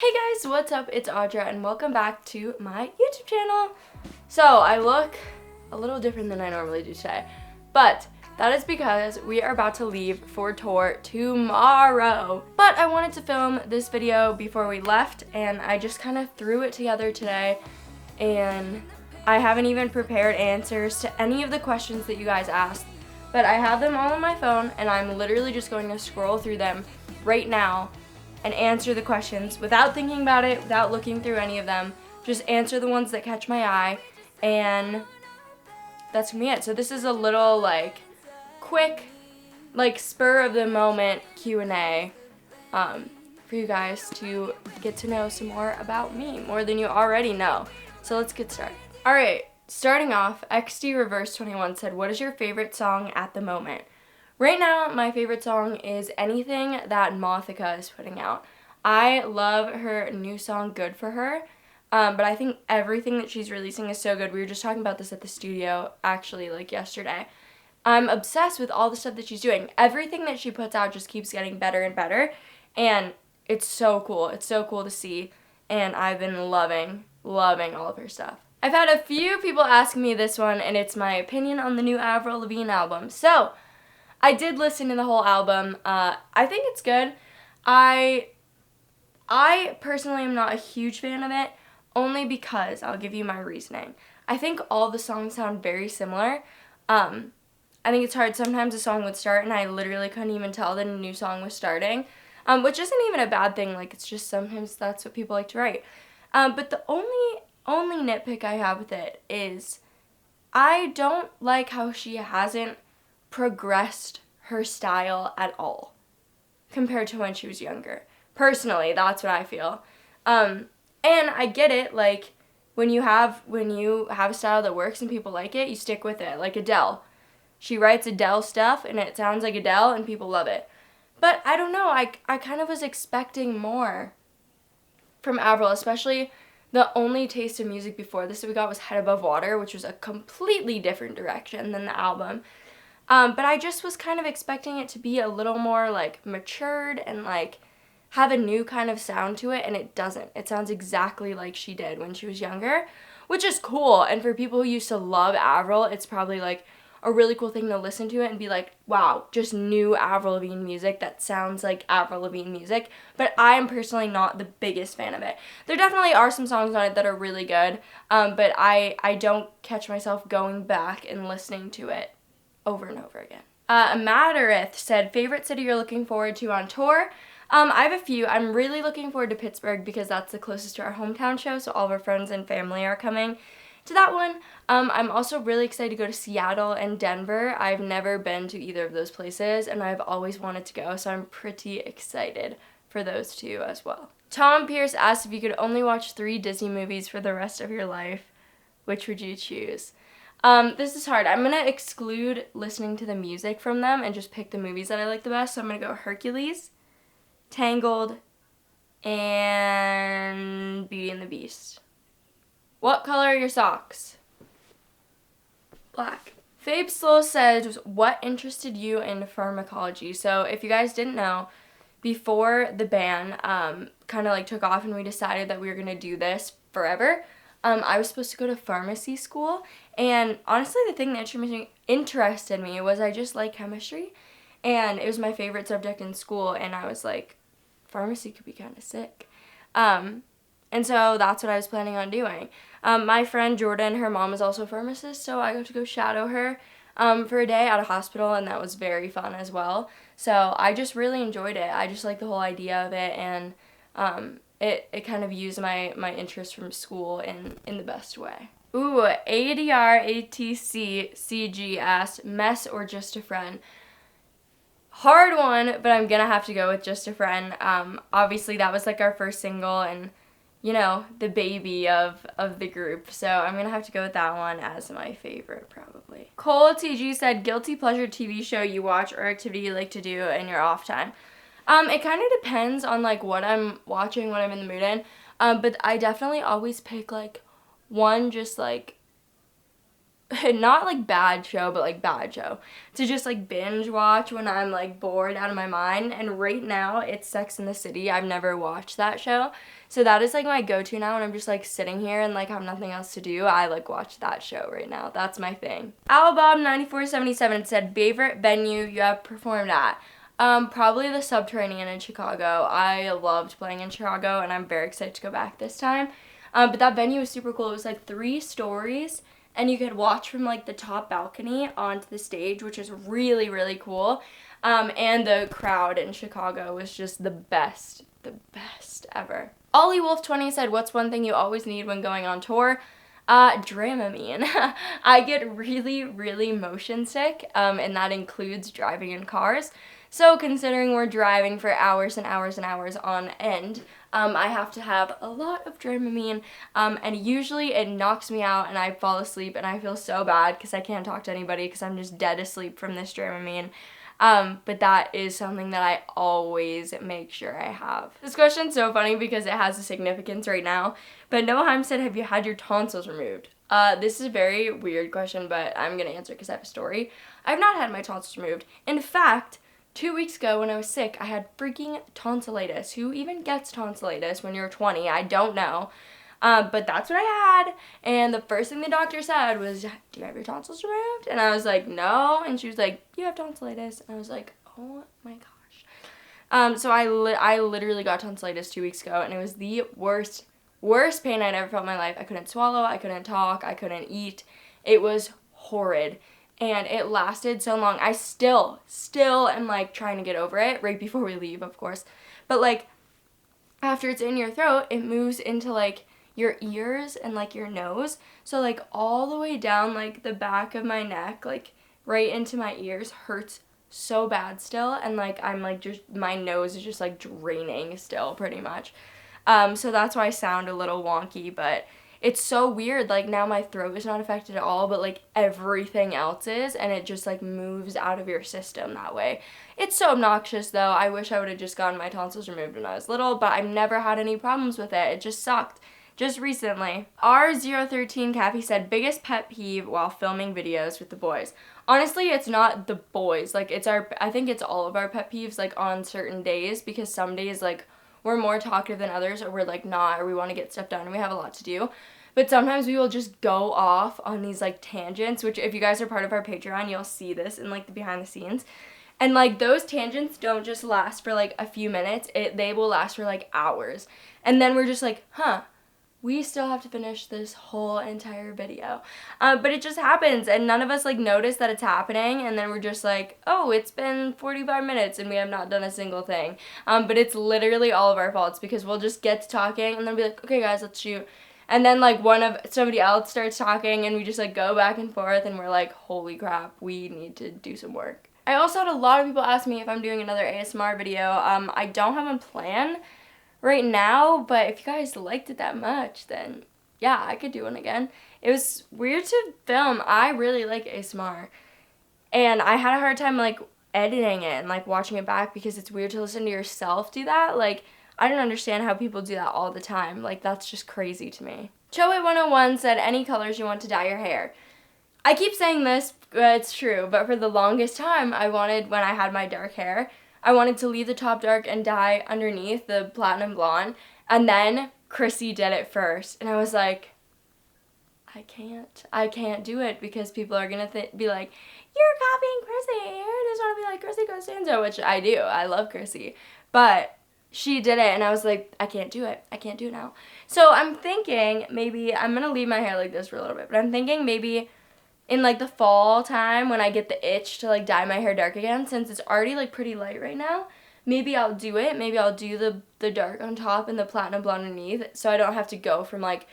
Hey guys, what's up? It's Audra and welcome back to my YouTube channel. So I look a little different than I normally do today, but that is because we are about to leave for tour tomorrow. But I wanted to film this video before we left and I just kind of threw it together today, and I haven't even prepared answers to any of the questions that you guys asked, but I have them all on my phone and I'm literally just going to scroll through them right now and answer the questions without thinking about it, without looking through any of them. Just answer the ones that catch my eye, and that's gonna be it. So this is a little quick, spur of the moment Q&A for you guys to get to know some more about me, more than you already know. So let's get started. All right, starting off, XD Reverse 21 said, "What is your favorite song at the moment?" Right now, my favorite song is anything that Mothica is putting out. I love her new song, Good For Her, but I think everything that she's releasing is so good. We were just talking about this at the studio, actually, yesterday. I'm obsessed with all the stuff that she's doing. Everything that she puts out just keeps getting better and better, and it's so cool. It's so cool to see, and I've been loving all of her stuff. I've had a few people ask me this one, and it's my opinion on the new Avril Lavigne album. So, I did listen to the whole album. I think it's good. I personally am not a huge fan of it, only because, I'll give you my reasoning. I think all the songs sound very similar. I think it's hard. Sometimes a song would start and I literally couldn't even tell that a new song was starting, which isn't even a bad thing. It's just sometimes that's what people like to write. But the only nitpick I have with it is I don't like how she hasn't progressed her style at all compared to when she was younger. Personally, that's what I feel. And I get it, when you have a style that works and people like it, you stick with it. Like Adele. She writes Adele stuff and it sounds like Adele and people love it. But I don't know, I kind of was expecting more from Avril, especially the only taste of music before this that we got was Head Above Water, which was a completely different direction than the album. But I just was kind of expecting it to be a little more matured and have a new kind of sound to it, and it doesn't. It sounds exactly like she did when she was younger, which is cool. And for people who used to love Avril, it's probably a really cool thing to listen to it and be like, wow, just new Avril Lavigne music that sounds like Avril Lavigne music. But I am personally not the biggest fan of it. There definitely are some songs on it that are really good, but I don't catch myself going back and listening to it over and over again. Madarith said, "Favorite city you're looking forward to on tour?" I have a few. I'm really looking forward to Pittsburgh because that's the closest to our hometown show, so all of our friends and family are coming to that one. I'm also really excited to go to Seattle and Denver. I've never been to either of those places, and I've always wanted to go, so I'm pretty excited for those two as well. Tom Pierce asked if you could only watch 3 Disney movies for the rest of your life, which would you choose? This is hard. I'm gonna exclude listening to the music from them and just pick the movies that I like the best. So I'm gonna go Hercules, Tangled, and Beauty and the Beast. What color are your socks? Black. Fabe Slow said, "What interested you in pharmacology?" So if you guys didn't know, before the ban kind of took off and we decided that we were gonna do this forever, I was supposed to go to pharmacy school, and honestly the thing that interested me was I just like chemistry, and it was my favorite subject in school, and I was like, pharmacy could be kind of sick. And so that's what I was planning on doing. My friend Jordan, her mom is also a pharmacist, so I got to go shadow her for a day at a hospital, and that was very fun as well. So I just really enjoyed it. I just like the whole idea of it, and it kind of used my interest from school in the best way. Ooh, ADRATCCG asked, "Mess or just a friend?" Hard one, but I'm gonna have to go with Just a Friend. Obviously that was our first single and, the baby of the group. So I'm gonna have to go with that one as my favorite probably. Cole TG said, "Guilty pleasure TV show you watch or activity you like to do in your off time?" It kind of depends on what I'm watching, what I'm in the mood in. But I definitely always pick one just not like bad show, but like bad show to just like binge watch when I'm like bored out of my mind. And right now it's Sex and the City. I've never watched that show. So that is like my go-to now when I'm just like sitting here and like have nothing else to do. I like watch that show right now. That's my thing. Albob9477 said favorite venue you have performed at. Probably the Subterranean in Chicago. I loved playing in Chicago and I'm very excited to go back this time. But that venue was super cool. It was like 3 stories and you could watch from like the top balcony onto the stage, which is really, really cool. And the crowd in Chicago was just the best ever. Ollie Wolf 20 said, what's one thing you always need when going on tour? Dramamine. I get really, really motion sick, and that includes driving in cars. So considering we're driving for hours and hours and hours on end, I have to have a lot of Dramamine, and usually it knocks me out and I fall asleep and I feel so bad because I can't talk to anybody because I'm just dead asleep from this Dramamine. But that is something that I always make sure I have. This question's so funny because it has a significance right now. But Noheim said, have you had your tonsils removed? This is a very weird question, but I'm going to answer because I have a story. I've not had my tonsils removed. In fact, 2 weeks ago when I was sick, I had freaking tonsillitis. Who even gets tonsillitis when you're 20? I don't know. But that's what I had, and the first thing the doctor said was, do you have your tonsils removed? And I was like, no, and she was like, you have tonsillitis, and I was like, oh my gosh. So I literally got tonsillitis 2 weeks ago, and it was the worst pain I'd ever felt in my life. I couldn't swallow, I couldn't talk, I couldn't eat. It was horrid, and it lasted so long. I still am, like, trying to get over it, right before we leave, of course, but, like, after it's in your throat, it moves into, like, your ears and like your nose, so like all the way down like the back of my neck, like right into my ears, hurts so bad still, and like I'm like just, my nose is just like draining still pretty much. So that's why I sound a little wonky, but it's so weird, like now my throat is not affected at all, but like everything else is, and it just like moves out of your system that way. It's so obnoxious though. I wish I would have just gotten my tonsils removed when I was little, but I've never had any problems with it. It just sucked. Just recently. R013 Kathy said, biggest pet peeve while filming videos with the boys. Honestly, it's not the boys. Like, I think it's all of our pet peeves, like, on certain days, because some days, like, we're more talkative than others, or we're, like, not, or we want to get stuff done, and we have a lot to do. But sometimes we will just go off on these, like, tangents, which if you guys are part of our Patreon, you'll see this in, like, the behind the scenes. And, like, those tangents don't just last for, like, a few minutes. They will last for, like, hours. And then we're just like, huh. We still have to finish this whole entire video. But it just happens, and none of us, like, notice that it's happening, and then we're just like, oh, it's been 45 minutes, and we have not done a single thing. But it's literally all of our faults, because we'll just get to talking, and then be like, okay, guys, let's shoot. And then, like, somebody else starts talking, and we just, like, go back and forth, and we're like, holy crap, we need to do some work. I also had a lot of people ask me if I'm doing another ASMR video. I don't have a plan right now, but if you guys liked it that much, then yeah, I could do one again. It was weird to film. I really like ASMR, and I had a hard time like editing it and like watching it back because it's weird to listen to yourself do that. Like, I don't understand how people do that all the time. Like, that's just crazy to me. Choe101 said, any colors you want to dye your hair. I keep saying this, it's true, but for the longest time, when I had my dark hair, I wanted to leave the top dark and dye underneath the platinum blonde, and then Chrissy did it first, and I was like, I can't do it because people are gonna be like, you're copying Chrissy, I just want to be like Chrissy Costanzo, which I do, I love Chrissy, but she did it, and I was like, I can't do it now. So I'm thinking maybe, I'm gonna leave my hair like this for a little bit, but I'm thinking maybe in like the fall time when I get the itch to like dye my hair dark again, since it's already like pretty light right now, maybe I'll do it. Maybe I'll do the dark on top and the platinum blonde underneath, so I don't have to go from like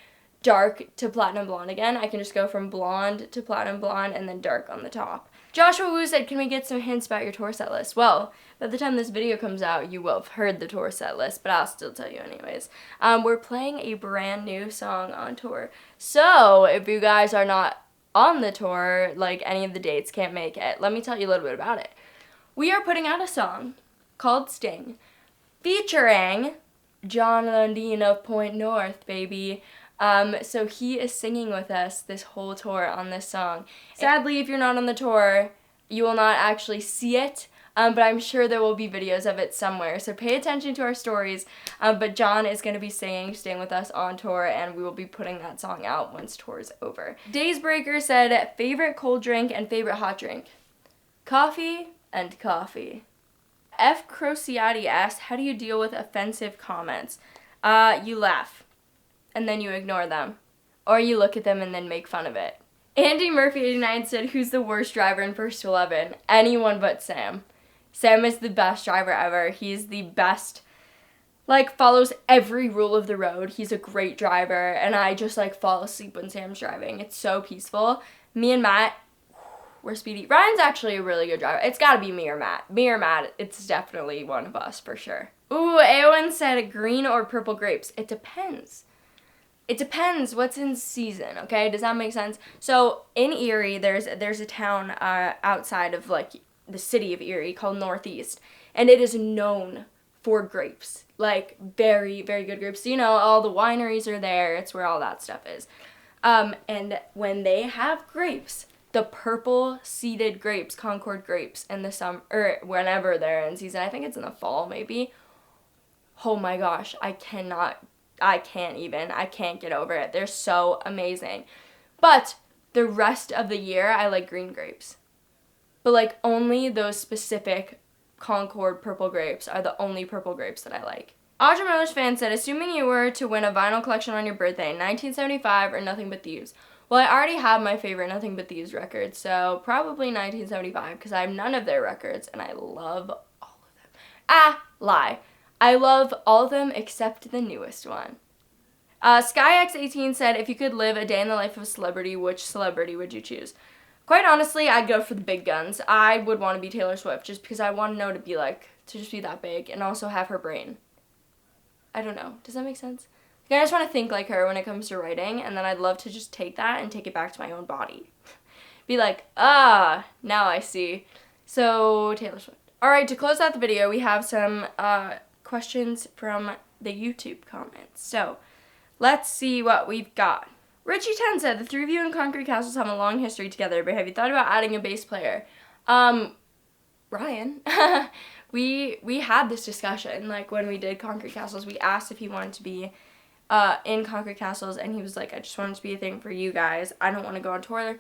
dark to platinum blonde again. I can just go from blonde to platinum blonde and then dark on the top. Joshua Wu said, can we get some hints about your tour set list? Well, by the time this video comes out, you will have heard the tour set list, but I'll still tell you anyways. We're playing a brand new song on tour, so if you guys are not on the tour, like any of the dates can't make it, let me tell you a little bit about it. We are putting out a song called Sting, featuring John Lundeen of Point North, baby. So he is singing with us this whole tour on this song. Sadly, if you're not on the tour, you will not actually see it, but I'm sure there will be videos of it somewhere. So pay attention to our stories. But John is going to be staying with us on tour, and we will be putting that song out once tour is over. Daysbreaker said, favorite cold drink and favorite hot drink? Coffee and coffee. F. Crociati asked, how do you deal with offensive comments? You laugh, and then you ignore them. Or you look at them and then make fun of it. Andy Murphy89 said, who's the worst driver in First to 11? Anyone but Sam. Sam is the best driver ever. He's the best, follows every rule of the road. He's a great driver, and I just, fall asleep when Sam's driving. It's so peaceful. Me and Matt, we're speedy. Ryan's actually a really good driver. It's gotta be me or Matt. Me or Matt, it's definitely one of us, for sure. Ooh, Aowen said green or purple grapes. It depends. It depends what's in season, okay? Does that make sense? So, in Erie, there's a town outside of, the city of Erie called Northeast, and it is known for grapes. Very, very good grapes. You know, all the wineries are there. It's where all that stuff is. And when they have grapes, the purple seeded grapes, Concord grapes, in the summer, or whenever they're in season, I think it's in the fall maybe. Oh my gosh, I can't get over it. They're so amazing. But the rest of the year, I like green grapes. But only those specific Concord purple grapes are the only purple grapes that I like. Audra Miller's fan said, assuming you were to win a vinyl collection on your birthday, 1975 or Nothing But Thieves. Well, I already have my favorite Nothing But Thieves record, so probably 1975, because I have none of their records, and I love all of them. Lie. I love all of them except the newest one. SkyX18 said, if you could live a day in the life of a celebrity, which celebrity would you choose? Quite honestly, I'd go for the big guns. I would want to be Taylor Swift, just because I want to know to just be that big, and also have her brain. I don't know. Does that make sense? I just want to think like her when it comes to writing, and then I'd love to just take that and take it back to my own body. Be like, now I see. So, Taylor Swift. Alright, to close out the video, we have some questions from the YouTube comments. So, let's see what we've got. Richie10 said, the three of you in Concrete Castles have a long history together, but have you thought about adding a bass player? Ryan. we had this discussion, when we did Concrete Castles. We asked if he wanted to be in Concrete Castles, and he was like, I just want it to be a thing for you guys. I don't want to go on tour,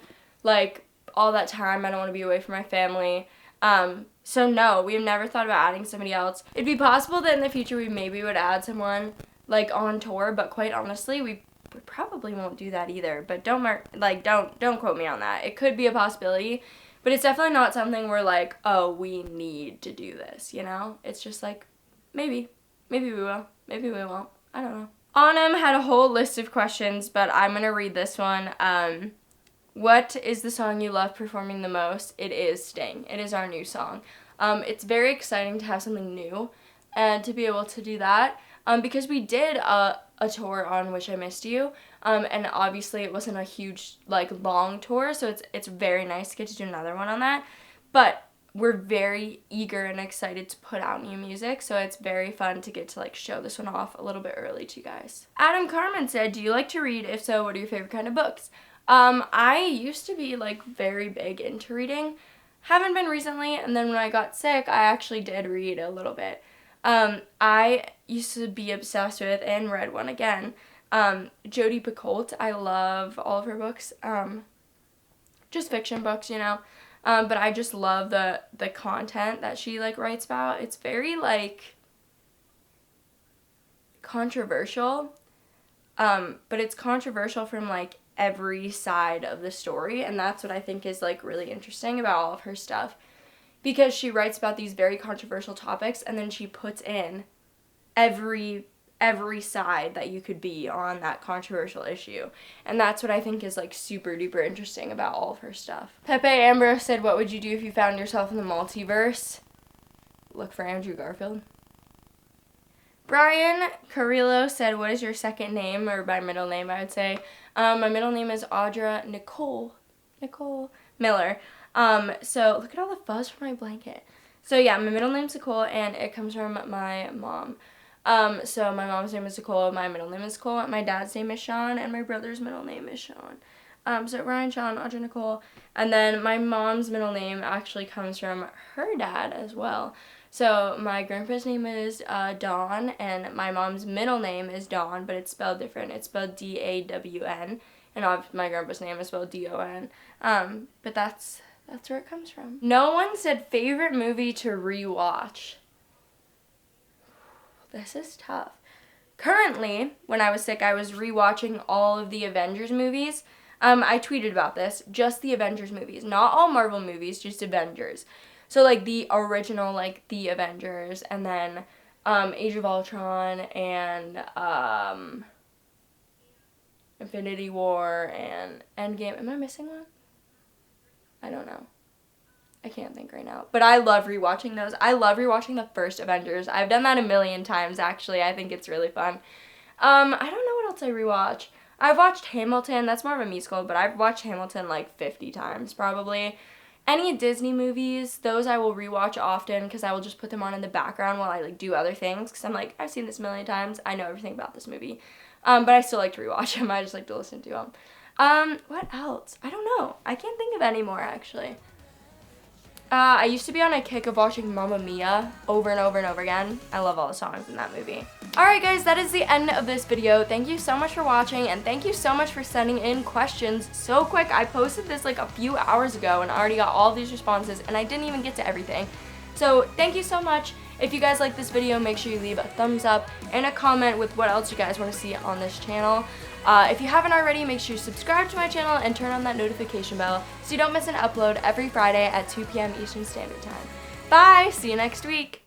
all that time. I don't want to be away from my family. So no, we've never thought about adding somebody else. It'd be possible that in the future we maybe would add someone, on tour, but quite honestly, we probably won't do that either. But don't quote me on that. It could be a possibility, but it's definitely not something we're oh, we need to do this, you know? It's just maybe we will, maybe we won't. I don't know. Autumn had a whole list of questions, but I'm gonna read this one. What is the song you love performing the most? It is Sting. It is our new song. It's very exciting to have something new and to be able to do that because we did a tour on Wish I Missed You, and obviously it wasn't a huge, long tour, so it's very nice to get to do another one on that, but we're very eager and excited to put out new music, so it's very fun to get to show this one off a little bit early to you guys. Adam Carmen said, do you like to read? If so, what are your favorite kind of books? I used to be very big into reading. Haven't been recently, and then when I got sick, I actually did read a little bit. I used to be obsessed with, and read one again, Jodi Picoult. I love all of her books, just fiction books, you know, but I just love the content that she, writes about. It's very, controversial, but it's controversial from, every side of the story, and that's what I think is, really interesting about all of her stuff, because she writes about these very controversial topics, and then she puts in every side that you could be on that controversial issue, and that's what I think is, super duper interesting about all of her stuff. Pepe Ambrose said, what would you do if you found yourself in the multiverse? Look for Andrew Garfield. Brian Carrillo said, what is your second name, or my middle name, I would say. My middle name is Audra Nicole Miller. So look at all the fuzz from my blanket. So yeah, my middle name's Nicole, and it comes from my mom. So my mom's name is Nicole, my middle name is Cole, my dad's name is Sean, and my brother's middle name is Sean. So Ryan, Sean, Audra, Nicole, and then my mom's middle name actually comes from her dad as well. So my grandpa's name is Dawn, and my mom's middle name is Dawn, but it's spelled different. It's spelled D-A-W-N, and my grandpa's name is spelled D-O-N. But that's where it comes from. No one said favorite movie to rewatch. This is tough. Currently, when I was sick, I was rewatching all of the Avengers movies. I tweeted about this, just the Avengers movies, not all Marvel movies, just Avengers. So, like, the original, like, The Avengers, and then Age of Ultron, and Infinity War, and Endgame. Am I missing one? I don't know. I can't think right now. But I love rewatching those. I love rewatching the first Avengers. I've done that a million times, actually. I think it's really fun. I don't know what else I rewatch. I've watched Hamilton. That's more of a musical, but I've watched Hamilton like 50 times, probably. Any Disney movies, those I will rewatch often because I will just put them on in the background while I like do other things because I'm like, I've seen this a million times. I know everything about this movie. But I still like to rewatch them. I just like to listen to them. What else? I don't know. I can't think of any more, actually. I used to be on a kick of watching Mamma Mia over and over and over again. I love all the songs in that movie. Alright guys, that is the end of this video. Thank you so much for watching, and thank you so much for sending in questions so quick. I posted this like a few hours ago and already got all these responses, and I didn't even get to everything. So thank you so much. If you guys like this video, make sure you leave a thumbs up and a comment with what else you guys want to see on this channel. If you haven't already, make sure you subscribe to my channel and turn on that notification bell so you don't miss an upload every Friday at 2 p.m. Eastern Standard Time. Bye! See you next week!